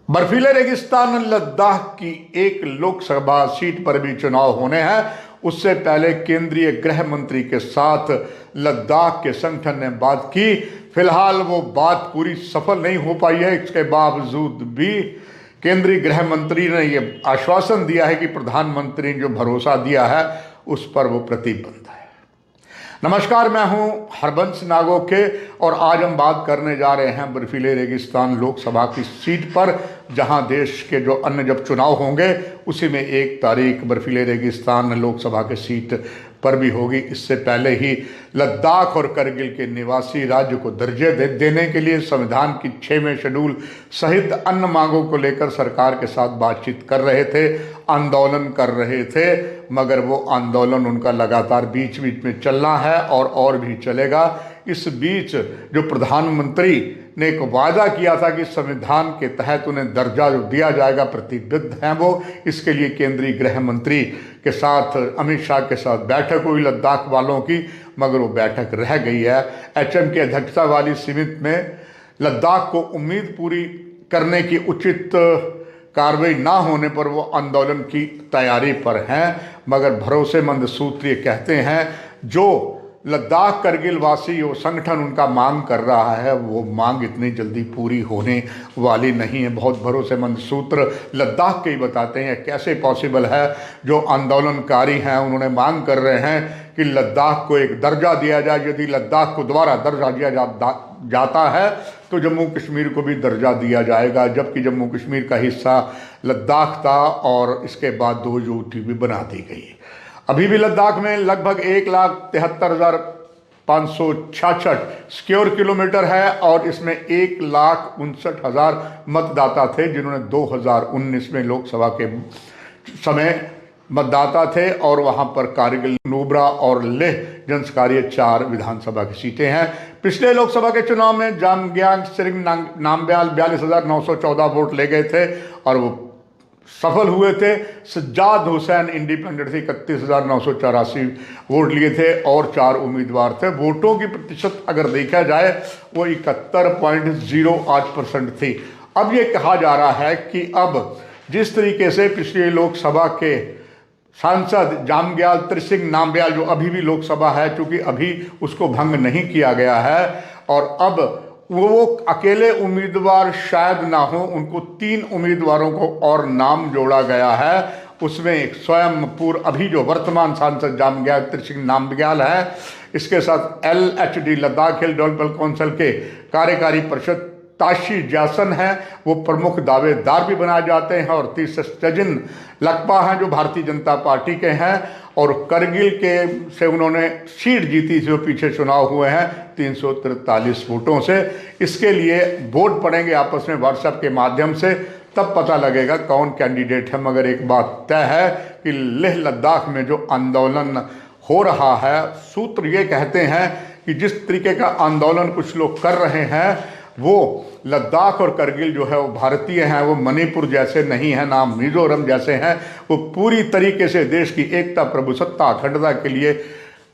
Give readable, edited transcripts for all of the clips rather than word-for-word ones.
बर्फीले रेगिस्तान लद्दाख की एक लोकसभा सीट पर भी चुनाव होने हैं। उससे पहले केंद्रीय गृह मंत्री के साथ लद्दाख के संगठन ने बात की। फिलहाल वो बात पूरी सफल नहीं हो पाई है। इसके बावजूद भी केंद्रीय गृह मंत्री ने ये आश्वासन दिया है कि प्रधानमंत्री ने जो भरोसा दिया है उस पर वो प्रतिबद्ध है। नमस्कार, मैं हूं हरबंश नागोके और आज हम बात करने जा रहे हैं बर्फीले रेगिस्तान लोकसभा की सीट पर, जहां देश के जो अन्य जब चुनाव होंगे उसी में 1 तारीख बर्फीले रेगिस्तान लोकसभा की सीट पर भी होगी। इससे पहले ही लद्दाख और करगिल के निवासी राज्य को दर्जे देने के लिए संविधान की 6वें शेड्यूल सहित अन्य मांगों को लेकर सरकार के साथ बातचीत कर रहे थे, आंदोलन कर रहे थे, मगर वो आंदोलन उनका लगातार बीच बीच में चलना है और भी चलेगा। इस बीच जो प्रधानमंत्री ने एक वादा किया था कि संविधान के तहत उन्हें दर्जा जो दिया जाएगा प्रतिबद्ध हैं वो। इसके लिए केंद्रीय गृह मंत्री के साथ अमित शाह के साथ बैठक हुई लद्दाख वालों की, मगर वो बैठक रह गई है। एचएम की अध्यक्षता वाली समिति में लद्दाख को उम्मीद पूरी करने की उचित कार्रवाई ना होने पर वो आंदोलन की तैयारी पर हैं, मगर भरोसेमंद सूत्र ये कहते हैं जो लद्दाख करगिल वासी वो संगठन उनका मांग कर रहा है वो मांग इतनी जल्दी पूरी होने वाली नहीं है। बहुत भरोसेमंद सूत्र लद्दाख के ही बताते हैं कैसे पॉसिबल है। जो आंदोलनकारी हैं उन्होंने मांग कर रहे हैं कि लद्दाख को एक दर्जा दिया जाए। यदि लद्दाख को दोबारा दर्जा दिया जाता है तो जम्मू कश्मीर को भी दर्जा दिया जाएगा, जबकि जम्मू कश्मीर का हिस्सा लद्दाख था और इसके बाद 2 यूटी भी बना दी गई। अभी भी लद्दाख में लगभग 1,73,566 स्क्वायर किलोमीटर है और इसमें 1,59,000 मतदाता थे जिन्होंने 2019 में लोकसभा के समय मतदाता थे। और वहां पर कारगिल, नुब्रा और लेह जनस्कारिय 4 विधानसभा की सीटें हैं। पिछले लोकसभा के चुनाव में जामग्यांग सेरिंग नामग्याल 42,914 वोट ले गए थे और वो सफल हुए थे। सज्जाद हुसैन इंडिपेंडेंट से 31,984 वोट लिए थे और 4 उम्मीदवार थे। वोटों की प्रतिशत अगर देखा जाए वो 71.08% थी। अब ये कहा जा रहा है कि अब जिस तरीके से पिछली लोकसभा के सांसद जामग्याल त्रिसिंग नामग्याल जो अभी भी लोकसभा है, चूंकि अभी उसको भंग नहीं किया गया है और अब वो अकेले उम्मीदवार शायद ना हो, उनको 3 उम्मीदवारों को और नाम जोड़ा गया है। उसमें एक स्वयं पूर्व अभी जो वर्तमान सांसद जामग्याल त्रिसिंग नामग्याल है, इसके साथ LHD लद्दाख हिल डेवलपमेंट काउंसिल के कार्यकारी परिषद ताशी जैसन है, वो प्रमुख दावेदार भी बनाए जाते हैं। और तीसरे सचिन लकपा हैं जो भारतीय जनता पार्टी के हैं और करगिल के से उन्होंने सीट जीती जो पीछे चुनाव हुए हैं 343 वोटों से। इसके लिए वोट पड़ेंगे आपस में व्हाट्सएप के माध्यम से, तब पता लगेगा कौन कैंडिडेट है। मगर एक बात तय है कि लेह लद्दाख में जो आंदोलन हो रहा है, सूत्र ये कहते हैं कि जिस तरीके का आंदोलन कुछ लोग कर रहे हैं वो लद्दाख और करगिल जो है वो भारतीय हैं, वो मणिपुर जैसे नहीं है, ना मिजोरम जैसे हैं। वो पूरी तरीके से देश की एकता, प्रभुसत्ता, अखंडता के लिए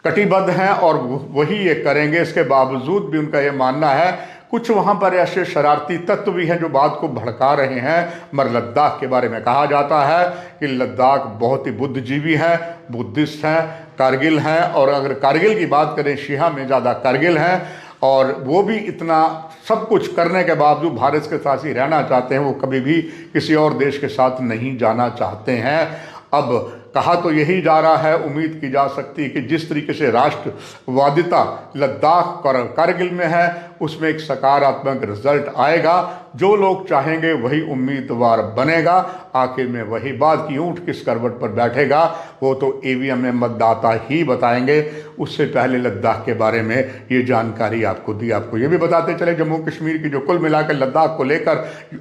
कटिबद्ध हैं और वही ये करेंगे। इसके बावजूद भी उनका ये मानना है कुछ वहाँ पर ऐसे शरारती तत्व भी हैं जो बात को भड़का रहे हैं। मगर लद्दाख के बारे में कहा जाता है कि लद्दाख बहुत ही बुद्धिजीवी हैं, बुद्धिस्ट हैं, कारगिल हैं। और अगर कारगिल की बात करें, शिया में ज़्यादा कारगिल हैं और वो भी इतना सब कुछ करने के बावजूद भारत के साथ ही रहना चाहते हैं। वो कभी भी किसी और देश के साथ नहीं जाना चाहते हैं। अब कहा तो यही जा रहा है, उम्मीद की जा सकती है कि जिस तरीके से राष्ट्रवादिता लद्दाख और कारगिल में है उसमें एक सकारात्मक रिजल्ट आएगा। जो लोग चाहेंगे वही उम्मीदवार बनेगा। आखिर में वही बात कि ऊंट किस करवट पर बैठेगा वो तो ईवीएम में मतदाता ही बताएंगे। उससे पहले लद्दाख के बारे में ये जानकारी आपको दी। आपको ये भी बताते चले जम्मू कश्मीर की जो कुल मिलाकर लद्दाख को लेकर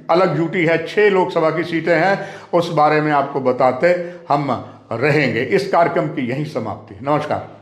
अलग ड्यूटी है, 6 लोकसभा की सीटें हैं, उस बारे में आपको बताते हम रहेंगे। इस कार्यक्रम की यही समाप्ति। नमस्कार।